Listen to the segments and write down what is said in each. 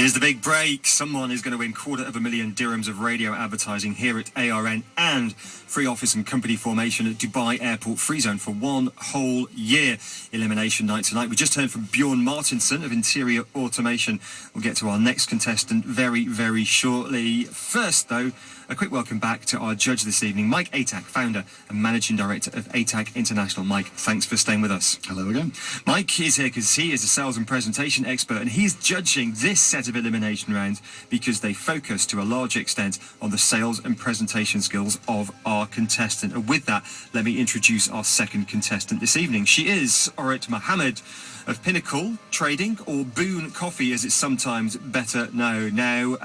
Here's the big break. Someone is going to win $250,000 dirhams of radio advertising here at ARN and free office and company formation at Dubai Airport Free Zone for 1 whole year. Elimination night tonight. We just heard from Boon Martinson of Interior Automation. We'll get to our next contestant very, very shortly. First, though, a quick welcome back to our judge this evening, Mike Atack, founder and managing director of Atack International. Mike, thanks for staying with us. Hello again. Mike is here because he is a sales and presentation expert, and he's judging this set of elimination rounds because they focus to a large extent on the sales and presentation skills of our contestant. And with that, let me introduce our second contestant this evening. She is Orit Mohammed of Pinnacle Trading, or Boon Coffee as it's sometimes better known. Now,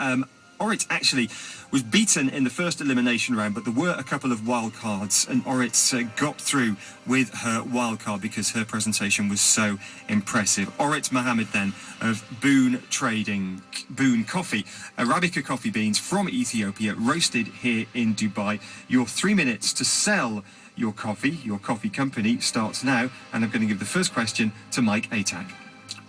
Orit actually was beaten in the first elimination round, but there were a couple of wild cards, and Orit got through with her wild card because her presentation was so impressive. Orit Mohammed then of Boon Trading, Boon Coffee, Arabica coffee beans from Ethiopia, roasted here in Dubai. Your 3 minutes to sell your coffee company starts now, and I'm going to give the first question to Mike Atack.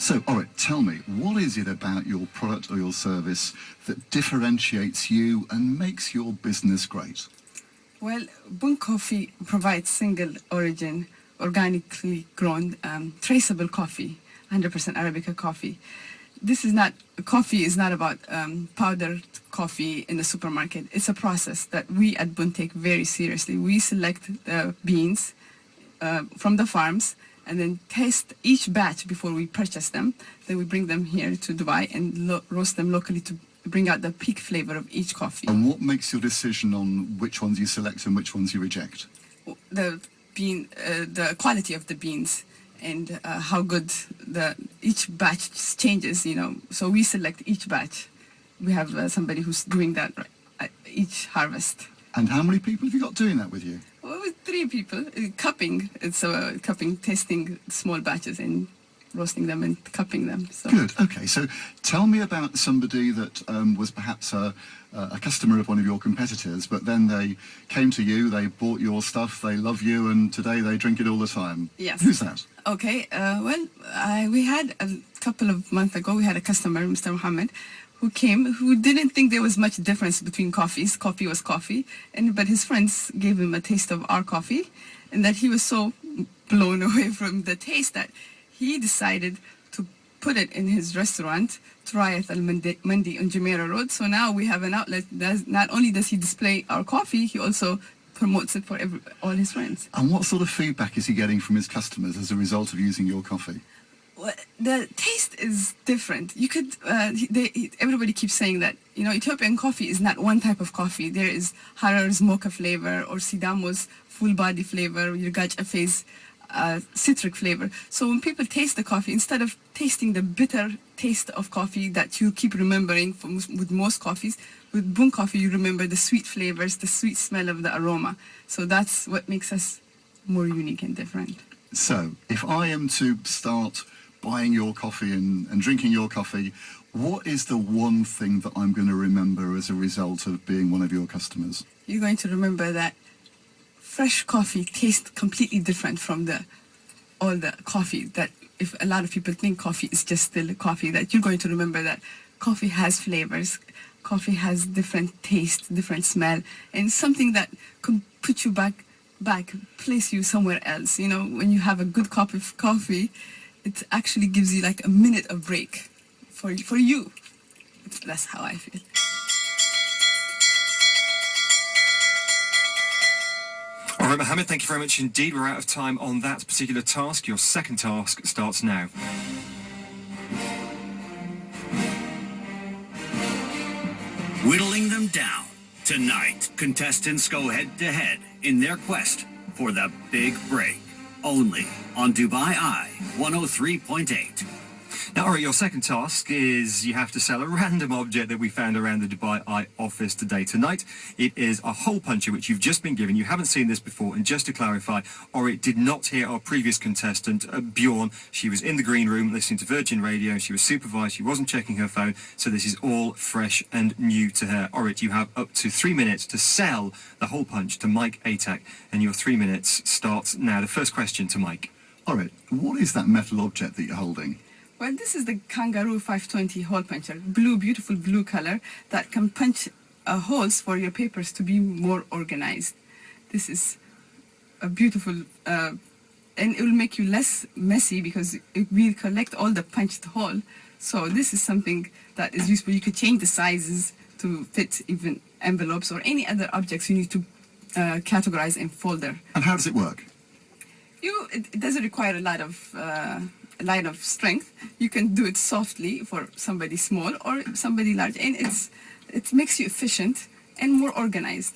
So, Orit, tell me, what is it about your product or your service that differentiates you and makes your business great? Well, Boon Coffee provides single origin, organically grown, traceable coffee, 100% Arabica coffee. Coffee is not about powdered coffee in the supermarket. It's a process that we at Boon take very seriously. We select the beans from the farms and then taste each batch before we purchase them. Then we bring them here to Dubai and roast them locally to bring out the peak flavor of each coffee. And what makes your decision on which ones you select and which ones you reject? The quality of the beans and how good each batch changes, So we select each batch. We have somebody who's doing that at each harvest. And how many people have you got doing that with you? Well, with 3 people. Cupping, tasting small batches and roasting them and cupping them. So. Good, okay. So tell me about somebody that was perhaps a customer of one of your competitors, but then they came to you, they bought your stuff, they love you, and today they drink it all the time. Yes. Who's that? Okay, we had a couple of months ago, we had a customer, Mr. Mohammed, who came, who didn't think there was much difference between coffees. Coffee was coffee, but his friends gave him a taste of our coffee, and that he was so blown away from the taste that he decided to put it in his restaurant, Triath Al-Mandi on Jumeirah Road. So now we have an outlet that not only does he display our coffee, he also promotes it for all his friends. And what sort of feedback is he getting from his customers as a result of using your coffee? Well, the taste is different. You could, everybody keeps saying that, Ethiopian coffee is not one type of coffee. There is Harar's mocha flavor or Sidamo's full body flavor, Yirgaj Afe's citric flavor. So when people taste the coffee, instead of tasting the bitter taste of coffee that you keep remembering with most coffees, with Boon Coffee you remember the sweet flavors, the sweet smell of the aroma. So that's what makes us more unique and different. So if I am to start buying your coffee and drinking your coffee, what is the one thing that I'm going to remember as a result of being one of your customers? You're going to remember that fresh coffee tastes completely different from all the coffee. That if a lot of people think coffee is just still coffee, that you're going to remember that coffee has flavors, coffee has different taste, different smell, and something that could put you back, place you somewhere else. When you have a good cup of coffee, it actually gives you like a minute of break for you. That's how I feel. All right, Mohammed, thank you very much indeed. We're out of time on that particular task. Your second task starts now. Whittling them down. Tonight, contestants go head-to-head in their quest for the big break. Only on Dubai Eye 103.8. Now, Ori, your second task is you have to sell a random object that we found around the Dubai Eye office today. Tonight, it is a hole puncher, which you've just been given. You haven't seen this before. And just to clarify, Ori did not hear our previous contestant, Bjorn. She was in the green room listening to Virgin Radio. She was supervised. She wasn't checking her phone. So this is all fresh and new to her. Ori, you have up to 3 minutes to sell the hole punch to Mike Atack. And your 3 minutes starts now. The first question to Mike. Orit, what is that metal object that you're holding? Well, this is the Kangaroo 520 hole puncher. Blue, beautiful blue color that can punch holes for your papers to be more organized. This is a beautiful, and it will make you less messy because it will collect all the punched hole. So this is something that is useful. You could change the sizes to fit even envelopes or any other objects you need to categorize in folder. And how does it work? It doesn't require a lot of strength. You can do it softly for somebody small or somebody large, and it makes you efficient and more organized.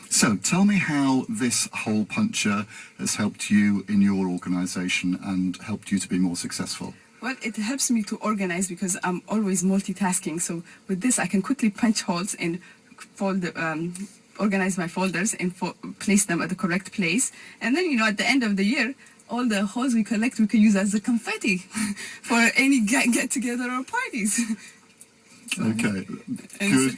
So tell me how this hole puncher has helped you in your organization and helped you to be more successful. Well, it helps me to organize because I'm always multitasking. So with this, I can quickly punch holes and organize my folders and place them at the correct place. And then, at the end of the year, all the holes we collect, we can use as a confetti for any get-together or parties. Okay, good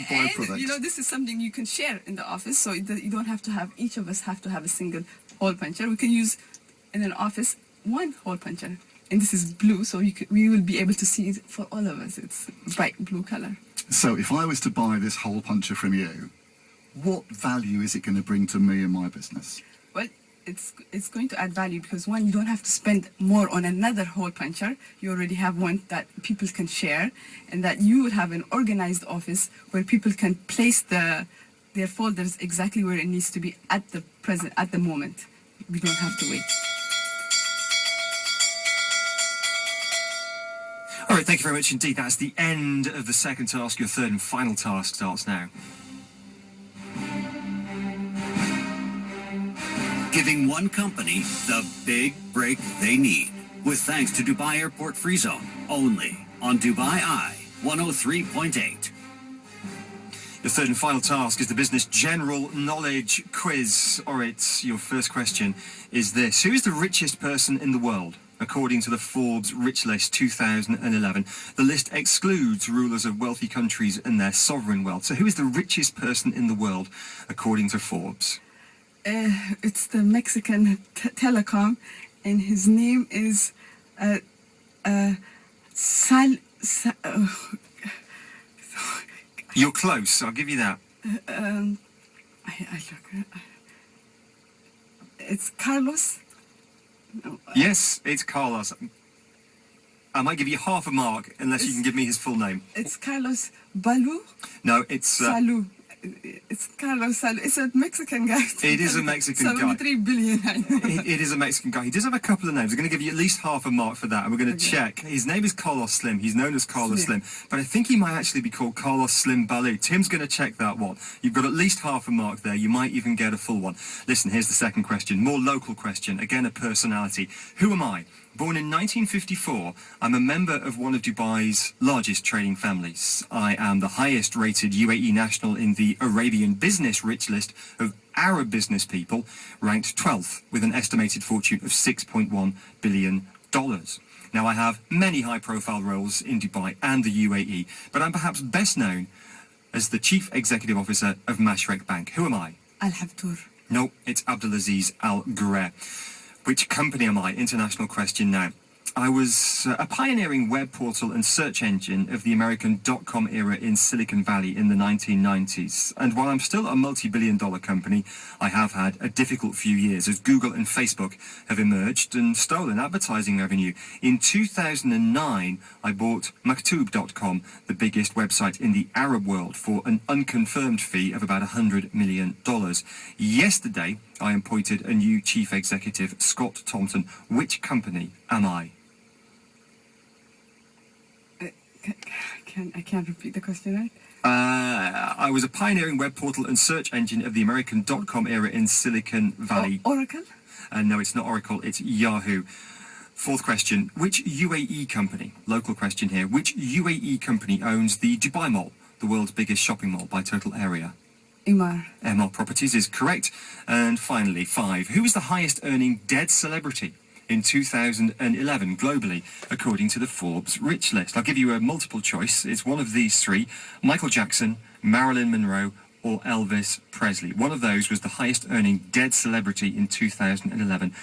byproduct. This is something you can share in the office, so you don't have to have, each of us have to have a single hole puncher. We can use in an office one hole puncher. And this is blue, so we will be able to see it for all of us. It's bright blue color. So if I was to buy this hole puncher from you, what value is it going to bring to me and my business? Well, it's going to add value because, one, you don't have to spend more on another hole puncher. You already have one that people can share, and that you will have an organized office where people can place their folders exactly where it needs to be at the moment. We don't have to wait. All right, thank you very much indeed. That's the end of the second task. Your third and final task starts now. Giving one company the big break they need. With thanks to Dubai Airport Free Zone, only on Dubai Eye 103.8. Your third and final task is the business general knowledge quiz. Orit, your first question is this. Who is the richest person in the world? According to the Forbes Rich List 2011, the list excludes rulers of wealthy countries and their sovereign wealth. So who is the richest person in the world, according to Forbes? It's the Mexican telecom, and his name is You're close, I'll give you that. It's Carlos. No, Yes, it's Carlos. I might give you half a mark unless you can give me his full name. It's Carlos Balu. No, it's... Salu. It's Carlos Salu. It's a Mexican guy. It is a Mexican guy. 73 billion. It is a Mexican guy. He does have a couple of names. We're going to give you at least half a mark for that, and we're going to check. His name is Carlos Slim. He's known as Carlos Slim, but I think he might actually be called Carlos Slim Balu. Tim's going to check that one. You've got at least half a mark there. You might even get a full one. Listen, here's the second question. More local question. Again, a personality. Who am I? Born in 1954, I'm a member of one of Dubai's largest trading families. I am the highest rated UAE national in the Arabian Business Rich List of Arab business people, ranked 12th with an estimated fortune of $6.1 billion. Now, I have many high-profile roles in Dubai and the UAE, but I'm perhaps best known as the Chief Executive Officer of Mashrek Bank. Who am I? Al-Habtour. No, it's Abdulaziz Al Ghurair. Which company am I? International question now. I was a pioneering web portal and search engine of the American .com era in Silicon Valley in the 1990s. And while I'm still a multi-billion-dollar company, I have had a difficult few years as Google and Facebook have emerged and stolen advertising revenue. In 2009, I bought Maktub.com, the biggest website in the Arab world, for an unconfirmed fee of about $100 million. Yesterday, I appointed a new chief executive, Scott Thompson. Which company am I? I can't repeat the question, right? I was a pioneering web portal and search engine of the American .com era in Silicon Valley. Oracle? No, it's not Oracle, it's Yahoo. Fourth question, which UAE company, local question here, which UAE company owns the Dubai Mall, the world's biggest shopping mall by total area? Emaar Properties is correct. And finally, 5. Who is the highest earning dead celebrity in 2011 globally, according to the Forbes Rich List? I'll give you a multiple choice. It's one of these 3. Michael Jackson, Marilyn Monroe, or Elvis Presley. One of those was the highest earning dead celebrity in 2011.